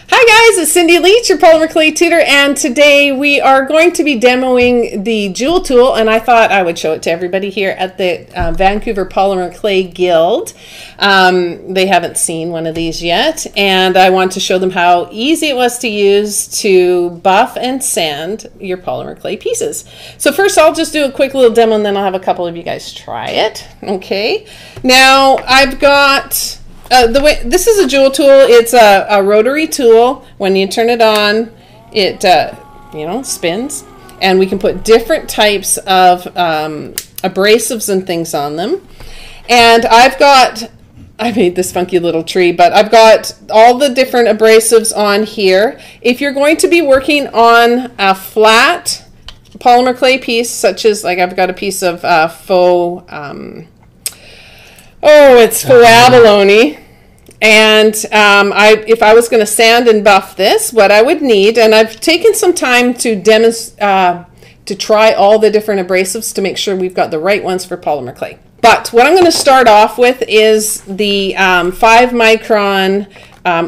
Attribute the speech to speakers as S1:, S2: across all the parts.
S1: Hi guys, it's Cindy Leach, your polymer clay tutor, and today we are going to be demoing the JoolTool, and I thought I would show it to everybody here at the Vancouver Polymer Clay Guild. They haven't seen one of these yet, and I want to show them how easy it was to use to buff and sand your polymer clay pieces. So first I'll just do a quick little demo, and then I'll have a couple of you guys try it. Okay, now I've got this is a JoolTool. It's a rotary tool. When you turn it on, it spins, and we can put different types of abrasives and things on them. And I made this funky little tree, but I've got all the different abrasives on here. If you're going to be working on a flat polymer clay piece, such as I've got a piece of faux faux abalone. And if I was going to sand and buff this, what I would need, and I've taken some time to to try all the different abrasives to make sure we've got the right ones for polymer clay. But what I'm going to start off with is the 5 micron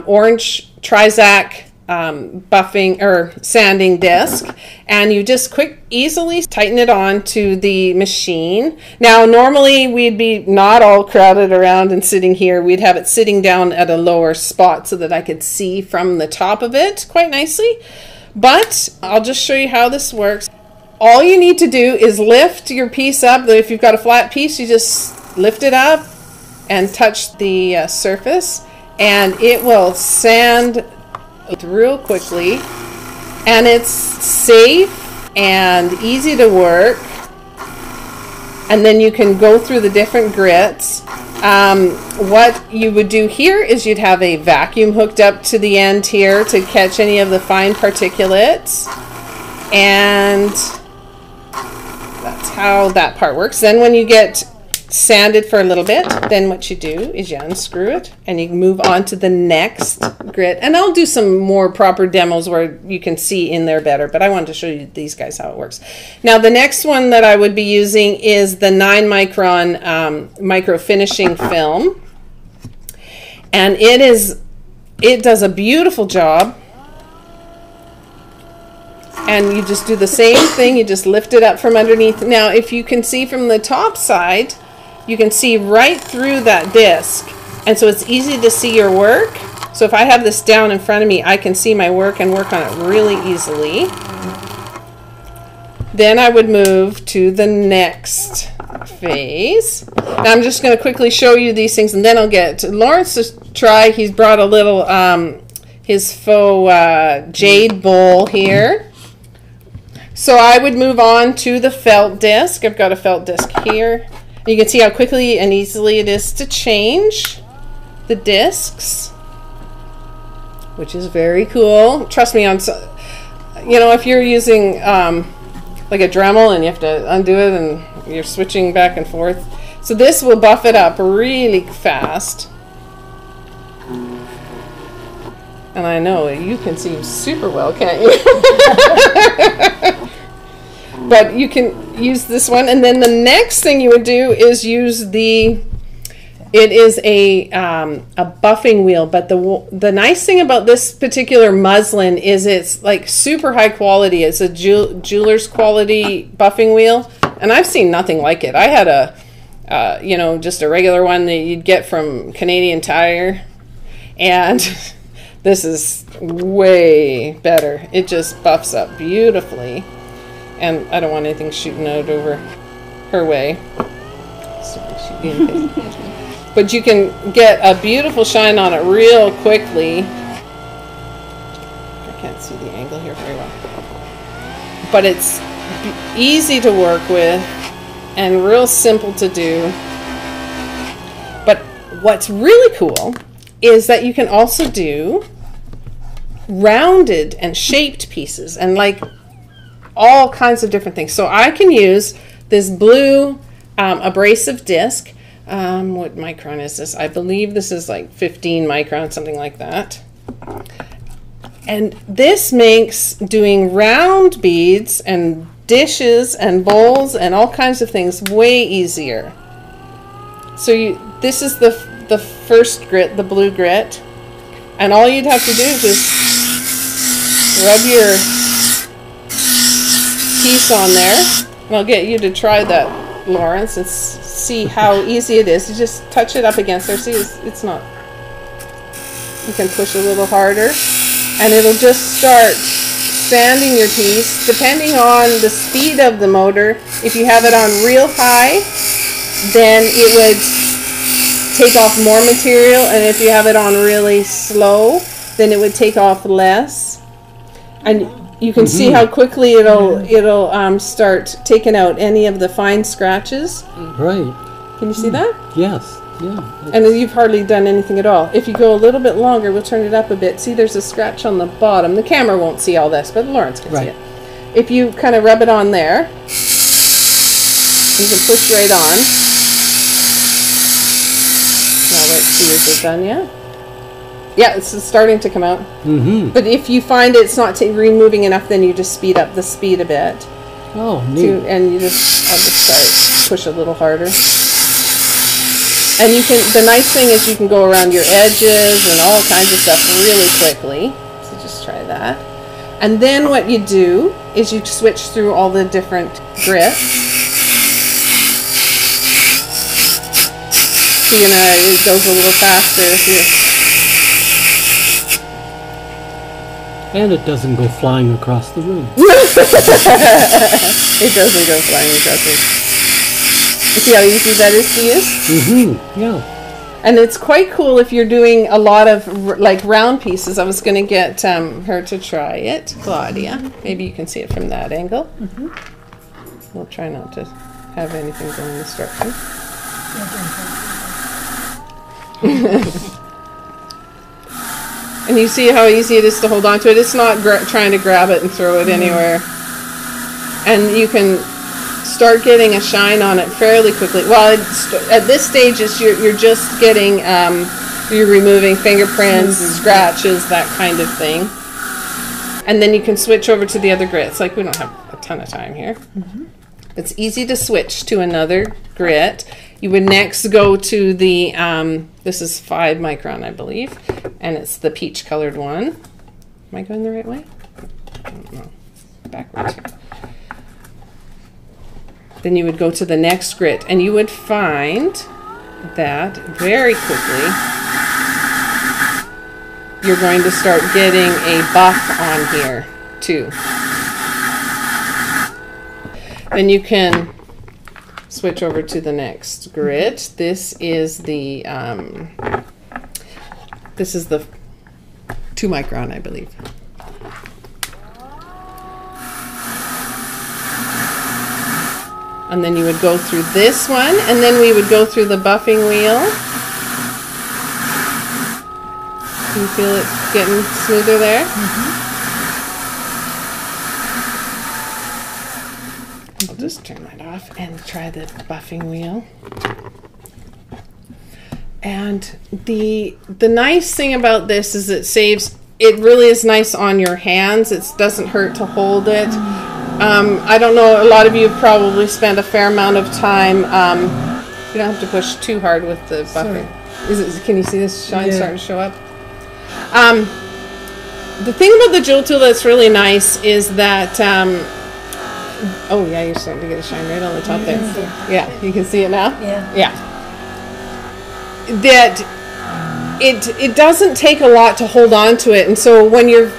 S1: orange Trizact buffing or sanding disc, and you just easily tighten it on to the machine. Now normally we'd be not all crowded around and sitting here. We'd have it sitting down at a lower spot so that I could see from the top of it quite nicely, but I'll just show you how this works. All you need to do is lift your piece up. If you've got a flat piece, you just lift it up and touch the surface, and it will sand real quickly, and it's safe and easy to work. And then you can go through the different grits. What you would do here is you'd have a vacuum hooked up to the end here to catch any of the fine particulates, and that's how that part works. Then when you get sanded for a little bit, then what you do is you unscrew it and you move on to the next grit. And I'll do some more proper demos where you can see in there better, but I wanted to show you these guys how it works. Now the next one that I would be using is the 9 micron Microfinishing Film, and it does a beautiful job. And you just do the same thing, you just lift it up from underneath. Now if you can see from the top side, you can see right through that disc, and so it's easy to see your work. So if I have this down in front of me, I can see my work and work on it really easily. Then I would move to the next phase. Now I'm just going to quickly show you these things, and then I'll get Lawrence to try. He's brought a little his faux jade bowl here. So I would move on to the felt disc. I've got a felt disc here. You can see how quickly and easily it is to change the discs, which is very cool. Trust me, if you're using like a Dremel and you have to undo it and you're switching back and forth. So this will buff it up really fast. And I know you can see super well, can't you? But you can use this one, and then the next thing you would do is use it is a buffing wheel, but the nice thing about this particular muslin is it's like super high quality. It's a jeweler's quality buffing wheel, and I've seen nothing like it. I had just a regular one that you'd get from Canadian Tire, and this is way better. It just buffs up beautifully. And I don't want anything shooting out over her way. But you can get a beautiful shine on it real quickly. I can't see the angle here very well. But it's easy to work with and real simple to do. But what's really cool is that you can also do rounded and shaped pieces, and all kinds of different things. So I can use this blue abrasive disc. What micron is this? I believe this is like 15 micron, something like that. And this makes doing round beads and dishes and bowls and all kinds of things way easier. So this is the first grit, the blue grit, and all you'd have to do is just rub your piece on there. And I'll get you to try that, Lawrence, and see how easy it is. You just touch it up against there. See, it's not. You can push a little harder, and it'll just start sanding your piece. Depending on the speed of the motor, if you have it on real high, then it would take off more material, and if you have it on really slow, then it would take off less. And you can see how quickly it'll start taking out any of the fine scratches.
S2: Right.
S1: Can you see that?
S2: Yes. Yeah.
S1: And you've hardly done anything at all. If you go a little bit longer, we'll turn it up a bit. See, there's a scratch on the bottom. The camera won't see all this, but Lawrence can see it. If you kind of rub it on there, you can push right on. Now let's see, is it done yet? Yeah, it's starting to come out. But if you find it's not removing enough, then you just speed up the speed a bit.
S2: Oh, neat.
S1: And I'll just start, push a little harder. And you can, the nice thing is you can go around your edges and all kinds of stuff really quickly. So just try that. And then what you do is you switch through all the different grits. So, you know, it goes a little faster if you...
S2: And it doesn't go flying across the room.
S1: It doesn't go flying across the room. You see how easy that is to use?
S2: Yeah.
S1: And it's quite cool if you're doing a lot of like round pieces. I was going to get her to try it, Claudia. Maybe you can see it from that angle. We'll try not to have anything going this direction. And you see how easy it is to hold on to it. It's not trying to grab it and throw it anywhere. And you can start getting a shine on it fairly quickly. Well, at this stage, you're just getting, you're removing fingerprints, scratches, that kind of thing. And then you can switch over to the other grits. Like, we don't have a ton of time here. It's easy to switch to another grit. You would next go to the, this is 5 micron, I believe, and it's the peach colored one. Am I going the right way? I don't know. Backwards. Then you would go to the next grit, and you would find that very quickly you're going to start getting a buff on here too. Then you can switch over to the next grit. This is the 2 micron, I believe. And then you would go through this one, and then we would go through the buffing wheel. Can you feel it getting smoother there? I'll just turn that off and try the buffing wheel. And the nice thing about this is it really is nice on your hands. It doesn't hurt to hold it. I don't know, a lot of you have probably spent a fair amount of time, you don't have to push too hard with the buffing. Can you see this shine starting to show up? The thing about the JoolTool that's really nice is that, oh yeah, you're starting to get a shine right on the top there. Yeah, you can see it now? Yeah. That it doesn't take a lot to hold on to it, and so when you're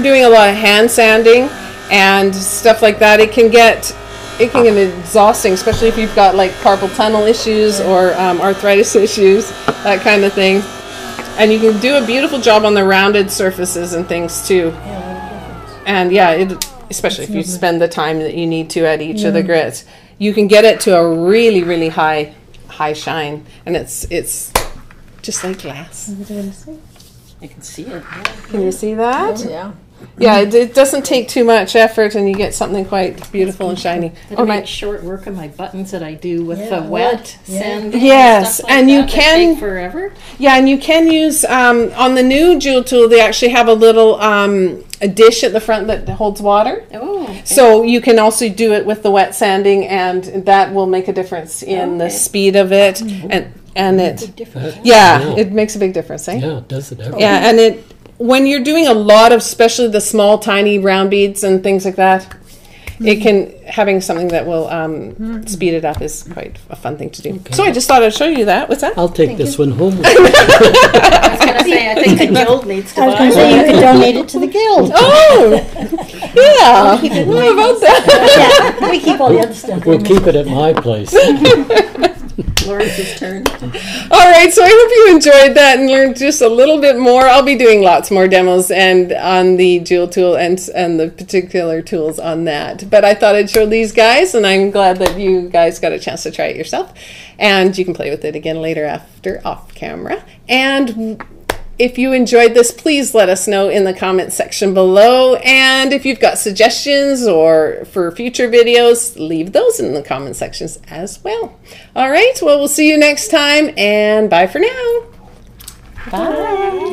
S1: doing a lot of hand sanding and stuff like that, it can get exhausting, especially if you've got like carpal tunnel issues or arthritis issues, that kind of thing. And you can do a beautiful job on the rounded surfaces and things too. And yeah, especially if you spend the time that you need to at each of the grits, you can get it to a really, really high shine, and it's just like glass.
S3: I can see it.
S1: Can you see that?
S3: Oh, yeah.
S1: Yeah, it doesn't take too much effort, and you get something quite beautiful and shiny.
S3: I make short work of my buttons that I do with the wet sand.
S1: Yes,
S3: and,
S1: and you
S3: that
S1: can
S3: take forever.
S1: Yeah, and you can use on the new JoolTool. They actually have a little a dish at the front that holds water.
S3: Oh. Okay.
S1: So you can also do it with the wet sanding, and that will make a difference in the speed of it, and it.
S3: Big difference.
S1: Yeah, it makes a big difference, eh?
S2: Yeah, it does it ever.
S1: Yeah, and when you're doing a lot of, especially the small, tiny round beads and things like that, it can, having something that will speed it up is quite a fun thing to do. Okay. So I just thought I'd show you that. What's that?
S2: I'll take this one home.
S3: I was going to say, I think the guild needs to buy it.
S4: I was going to say you could donate it to the guild.
S1: Oh, yeah. What about that?
S4: Yeah, we keep all the other stuff.
S2: We'll keep it at my place.
S3: Lawrence's turn.
S1: All right, so I hope you enjoyed that and learned just a little bit more. I'll be doing lots more demos and on the JoolTool and the particular tools on that. But I thought I'd show these guys, and I'm glad that you guys got a chance to try it yourself. And you can play with it again later after off camera. And if you enjoyed this, please let us know in the comment section below. And if you've got suggestions or for future videos, leave those in the comment sections as well. All right, well, we'll see you next time, and bye for now. Bye.